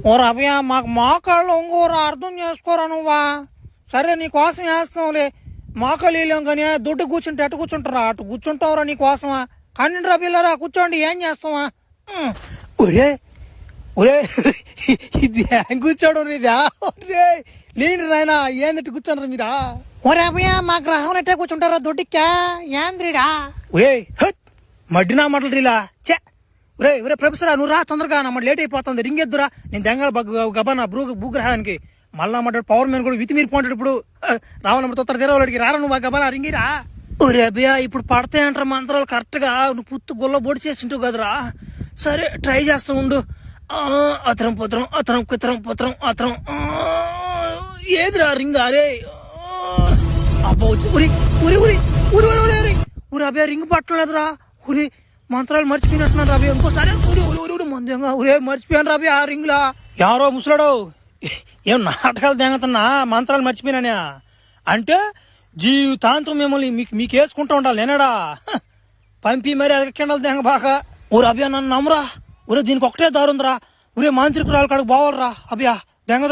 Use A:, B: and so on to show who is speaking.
A: ఓరా అభయ మాకు మోకాళ్ళు ఒంగోరా అర్థం చేసుకోరా నువ్వా. సరే నీకోసం వేస్తాంలే. మోకాళ్ళు వేయలేం కానీ దొడ్డు కూర్చుంటే అటు కూర్చుంటారా, అటు కూర్చుంటావురా నీకోసమా. కానీ రా పిల్లరా కూర్చోండి, ఏం చేస్తావా. ఒరే ఒరే ఇది కూర్చోడు ఇదా. ఒరే లేని నాయన ఏందట్టు కూర్చోనరా మీరా. ఒరే అభయ మా గ్రహం అట్టే కూర్చుంటారా దొడ్డిక్కా ఏంద్రీడా. ఒరే మడ్డినా మాటలు రీలా చే. ఒరే ఒరే ప్రొఫెసరా నువ్వు రా తొందరగా, నా లేట్ అయిపోతుంది, రింగ్ ఎద్దురా. నేను దెంగల గబానా భూగ్రహానికి మళ్ళా మాట పవర్ మ్యాన్ కూడా వితిమీరి పోంటాడు. ఇప్పుడు రావణ తొత్తర తెరవాడికి రారా నువ్వు గబానా రింగిరా. ఒరే అభయ ఇప్పుడు పడతాయంటారా మంత్రాలు కరెక్ట్ గా. నువ్వు పుత్తు గొల్ల బొడి చేసింటావు కదరా. సరే ట్రై చేస్తా ఉండు. అతరం పుత్రం అతరం కుతరం పుత్రం అతరం. ఏదిరా రింగ్ అరే అబ్బా. ఉరి ఉరి ఉరి ఉరి ఉరి ఉరి ఉరి అభయ రింగ్ పట్టలేదురా. ఉరి మంత్రాలు మర్చిపోయినట్టున్నాను రాబే. ఇంకోసారి ఊరి ఊరి ఊరి మందంగా ఊరే మర్చిపోయాను రాబే ఆ రింగ్ లా. ఎవరో ముసలాడు ఏం నాటకాలు తెంగతున్నా మంత్రాలు మర్చిపోయినా అంటే జీవితాంతం మిమ్మల్ని మీకు వేసుకుంటూ ఉండాలి నేనడా. పంపి మరి అదకెండాలి దెంగ బాగా. ఊరు అభయ నన్ను నమ్మరా. ఊరే దీనికి ఒకటే దారుందిరా. ఊరే మాంత్రికురాలు కాడికి బావాలరా అభయ దెంగ.